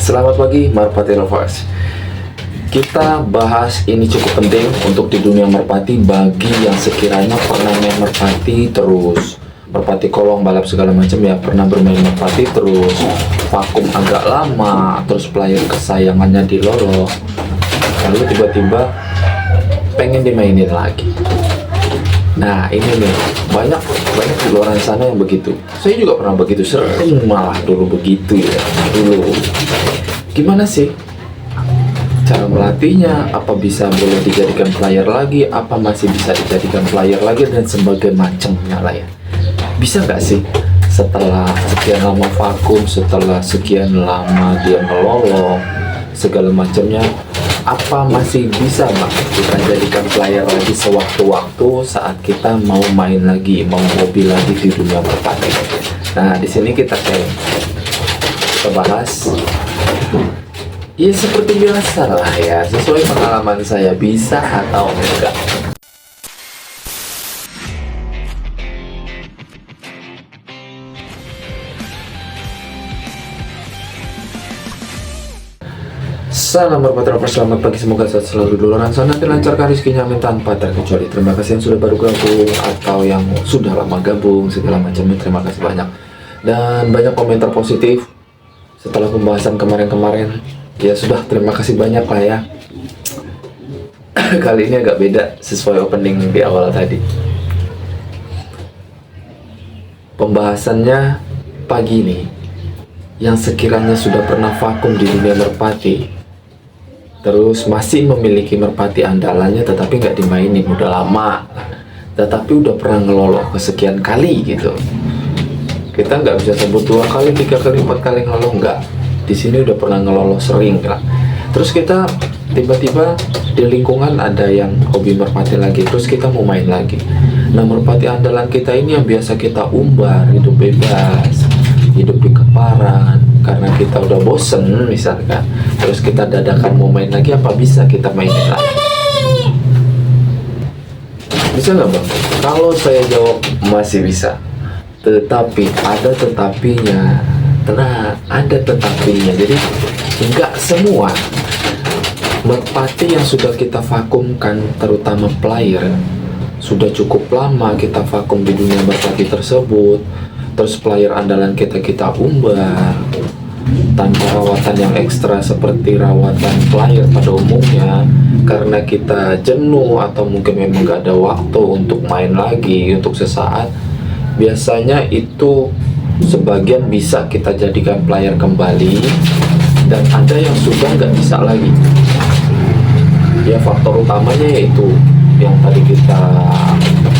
Selamat pagi Merpati Lovers. Kita bahas ini cukup penting untuk di dunia merpati bagi yang sekiranya pernah main merpati terus merpati kolong balap segala macam ya, pernah bermain merpati terus vakum agak lama, terus player kesayangannya diloloh, lalu tiba-tiba pengen dimainin lagi. Nah ini nih, banyak di luar sana yang begitu. Saya juga pernah begitu, sering malah dulu begitu ya. Dulu gimana sih cara melatihnya? Apa bisa boleh dijadikan player lagi? Apa masih bisa dijadikan player lagi? Dan sebagai macamnya lah ya. Bisa nggak sih setelah sekian lama vakum, setelah sekian lama dia melolong segala macamnya, apa masih bisa Mbak kita jadikan player lagi sewaktu-waktu saat kita mau main lagi, mau hobi lagi di dunia merpati? Nah di sini kita bahas ya seperti biasa lah ya, sesuai pengalaman saya, bisa atau enggak. Salam merpati lovers, selamat pagi, semoga sehat selalu di luar sana, dilancarkan rezekinya amin tanpa terkecuali. Terima kasih yang sudah baru gabung atau yang sudah lama gabung segala macamnya, terima kasih banyak. Dan banyak komentar positif setelah pembahasan kemarin-kemarin. Ya sudah, terima kasih banyak lah ya. Kali ini agak beda sesuai opening di awal tadi. Pembahasannya pagi ini, yang sekiranya sudah pernah vakum di dunia merpati terus masih memiliki merpati andalannya tetapi nggak dimainin udah lama, tetapi udah pernah ngeloloh kesekian kali gitu. Kita nggak bisa sebut 2 kali, 3 kali, 4 kali ngeloloh, nggak. Di sini udah pernah ngeloloh sering lah. Terus kita tiba-tiba di lingkungan ada yang hobi merpati lagi, terus kita mau main lagi. Nah merpati andalan kita ini yang biasa kita umbar hidup bebas, hidup di keparan, karena kita udah bosen misalkan, terus kita dadakan mau main lagi, apa bisa kita mainin lagi? Bisa nggak Bang? Kalau saya jawab masih bisa, tetapi ada tetapinya. Tenang, ada tetapinya. Jadi nggak semua merpati yang sudah kita vakumkan, terutama player, sudah cukup lama kita vakum di dunia merpati tersebut, terus player andalan kita umbar tanpa rawatan yang ekstra seperti rawatan player pada umumnya, karena kita jenuh atau mungkin memang gak ada waktu untuk main lagi untuk sesaat. Biasanya itu sebagian bisa kita jadikan player kembali, dan ada yang sudah nggak bisa lagi. Ya faktor utamanya yaitu yang tadi kita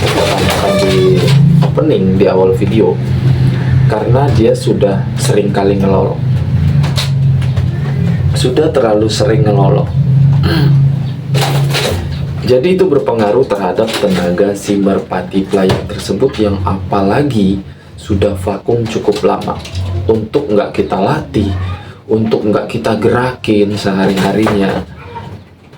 tanyakan di opening di awal video, karena dia sudah sering kali ngelolong, sudah terlalu sering ngelolong. Jadi itu berpengaruh terhadap tenaga si merpati player tersebut, yang apalagi sudah vakum cukup lama. Untuk nggak kita latih, untuk nggak kita gerakin sehari-harinya.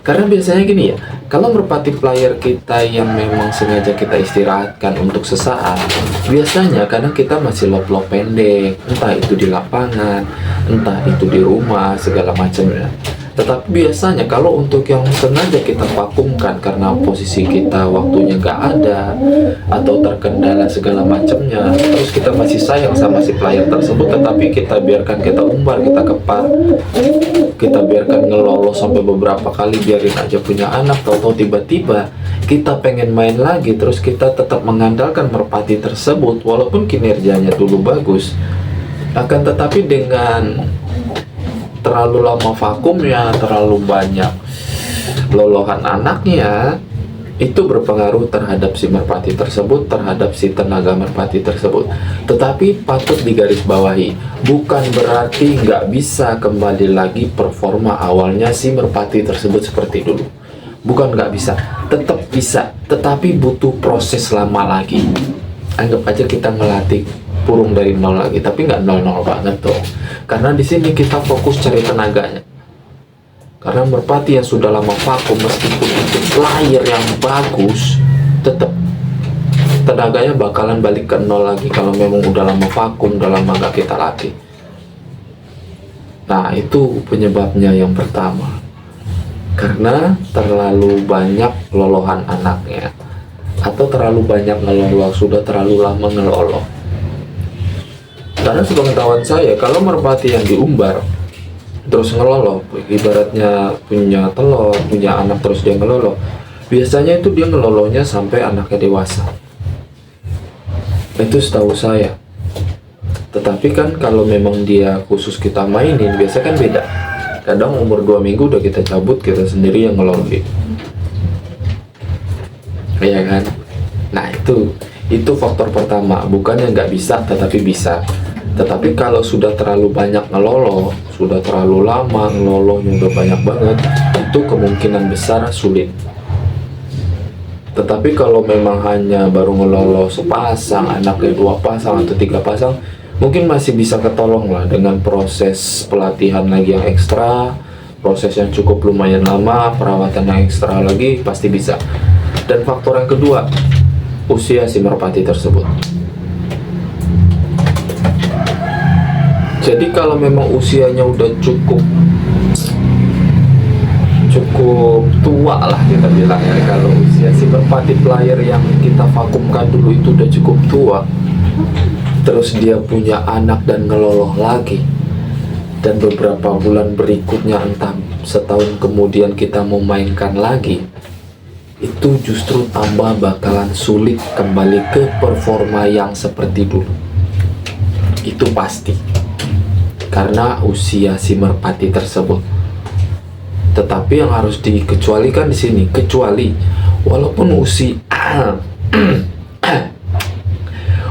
Karena biasanya gini ya, kalau merpati player kita yang memang sengaja kita istirahatkan untuk sesaat, biasanya kadang kita masih lop-lop pendek, entah itu di lapangan, entah itu di rumah, segala macamnya. Tetapi biasanya kalau untuk yang sengaja kita vakumkan karena posisi kita waktunya nggak ada atau terkendala segala macamnya, terus kita masih sayang sama si player tersebut, tetapi kita biarkan, kita umbar, kita kepar, kita biarkan ngeloloh sampai beberapa kali, biarin aja punya anak, tahu-tahu tiba-tiba kita pengen main lagi, terus kita tetap mengandalkan merpati tersebut walaupun kinerjanya dulu bagus, akan tetapi dengan terlalu lama vakumnya, terlalu banyak lolohan anaknya, itu berpengaruh terhadap si merpati tersebut, terhadap si tenaga merpati tersebut. Tetapi patut digarisbawahi, bukan berarti nggak bisa kembali lagi performa awalnya si merpati tersebut seperti dulu. Bukan nggak bisa, tetap bisa, tetapi butuh proses lama lagi. Anggap aja kita ngelatih burung dari nol lagi, tapi nggak nol banget dong. Karena di sini kita fokus cari tenaganya. Karena merpati yang sudah lama vakum, meskipun itu player yang bagus, tetap tenaganya bakalan balik ke nol lagi kalau memang udah lama vakum, udah lama nggak kita latih. Nah, itu penyebabnya yang pertama. Karena terlalu banyak lolohan anaknya, atau terlalu banyak ngeloloh, sudah terlalu lama ngeloloh. Karena sepengetahuan saya, kalau merpati yang diumbar terus ngeloloh, ibaratnya punya telur, punya anak terus dia ngeloloh, biasanya itu dia ngelolohnya sampai anaknya dewasa. Itu setahu saya. Tetapi kan kalau memang dia khusus kita mainin, biasa kan beda. Kadang umur 2 minggu udah kita cabut, kita sendiri yang ngelolohin. Iya kan? Nah, itu faktor pertama. Bukannya nggak bisa, tetapi bisa. Tetapi kalau sudah terlalu banyak ngeloloh, sudah terlalu lama ngelolohnya udah banyak banget, itu kemungkinan besar sulit. Tetapi kalau memang hanya baru ngeloloh sepasang, anaknya 2 pasang atau 3 pasang, mungkin masih bisa ketolong lah dengan proses pelatihan lagi yang ekstra, proses yang cukup lumayan lama, perawatan yang ekstra lagi, pasti bisa. Dan faktor yang kedua, usia si merpati tersebut. Jadi kalau memang usianya udah cukup tua lah kita bilang ya, kalau usia si merpati player yang kita vakumkan dulu itu udah cukup tua, terus dia punya anak dan ngeloloh lagi, dan beberapa bulan berikutnya entah setahun kemudian kita mau mainkan lagi, itu justru tambah bakalan sulit kembali ke performa yang seperti dulu. Itu pasti, karena usia si merpati tersebut. Tetapi yang harus dikecualikan di sini, kecuali walaupun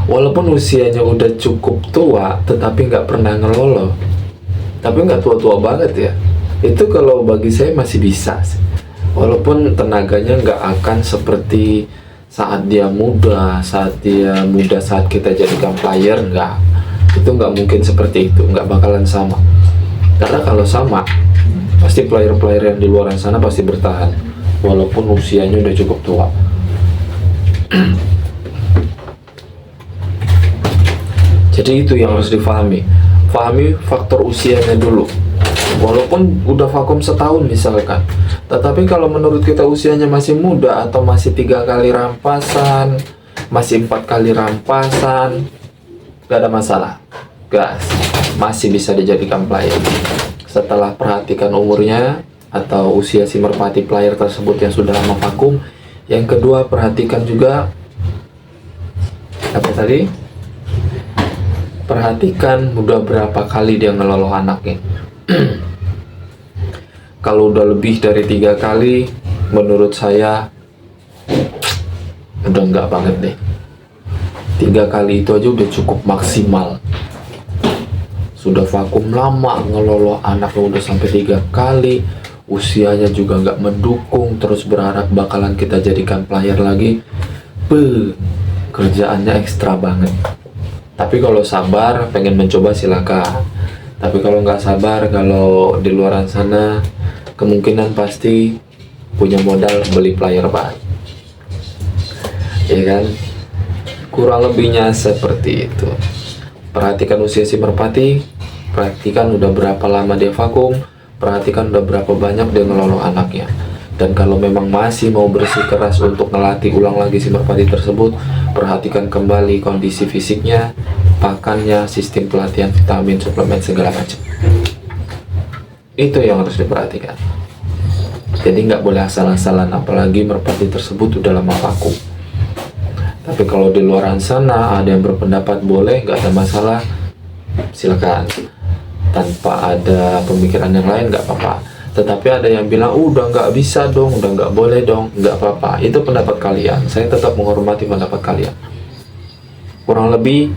walaupun usianya udah cukup tua, tetapi nggak pernah ngeloloh, tapi nggak tua-tua banget ya, itu kalau bagi saya masih bisa sih. Walaupun tenaganya nggak akan seperti saat dia muda, saat kita jadikan player, itu nggak mungkin seperti itu, nggak bakalan sama. Karena kalau sama, pasti player-player yang di luar sana pasti bertahan, walaupun usianya udah cukup tua. Jadi itu yang harus difahami. Pahami faktor usianya dulu. Walaupun udah vakum setahun misalkan, tetapi kalau menurut kita usianya masih muda, atau masih 3 kali rampasan, masih 4 kali rampasan, gak ada masalah, gas, masih bisa dijadikan player. Setelah perhatikan umurnya atau usia si merpati player tersebut yang sudah lama vakum. Yang kedua, perhatikan juga apa tadi? Perhatikan udah berapa kali dia ngeloloh anaknya. Kalau udah lebih dari 3 kali, menurut saya udah enggak banget deh. 3 kali itu aja udah cukup maksimal. Sudah vakum lama ngeloloh anaknya udah sampai 3 kali, usianya juga nggak mendukung, terus berharap bakalan kita jadikan player lagi, kerjaannya ekstra banget. Tapi kalau sabar pengen mencoba silakan. Tapi kalau nggak sabar, kalau di luaran sana kemungkinan pasti punya modal beli player baru, ya kan? Kurang lebihnya seperti itu. Perhatikan usia si merpati, perhatikan udah berapa lama dia vakum, perhatikan udah berapa banyak dia ngeloloh anaknya. Dan kalau memang masih mau bersikeras untuk ngelatih ulang lagi si merpati tersebut, perhatikan kembali kondisi fisiknya, pakannya, sistem pelatihan, vitamin, suplemen, segala macam. Itu yang harus diperhatikan. Jadi nggak boleh asal-asalan, apalagi merpati tersebut udah lama vakum. Tapi kalau di luar sana ada yang berpendapat boleh, nggak ada masalah, silakan. Tanpa ada pemikiran yang lain nggak apa-apa. Tetapi ada yang bilang, udah nggak bisa dong, udah nggak boleh dong, nggak apa-apa. Itu pendapat kalian. Saya tetap menghormati pendapat kalian. Kurang lebih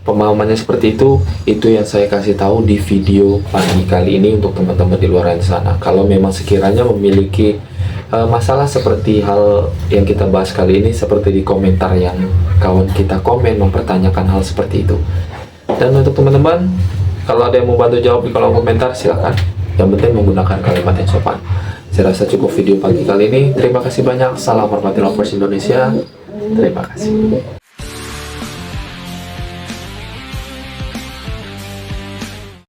pemahamannya seperti itu yang saya kasih tahu di video pagi kali ini untuk teman-teman di luar sana. Kalau memang sekiranya memiliki masalah seperti hal yang kita bahas kali ini, seperti di komentar yang kawan kita komen mempertanyakan hal seperti itu. Dan untuk teman-teman, kalau ada yang mau bantu jawab di kolom komentar, silakan. Yang penting menggunakan kalimat yang sopan. Saya rasa cukup video pagi kali ini. Terima kasih banyak. Salam merpati lovers Indonesia. Terima kasih.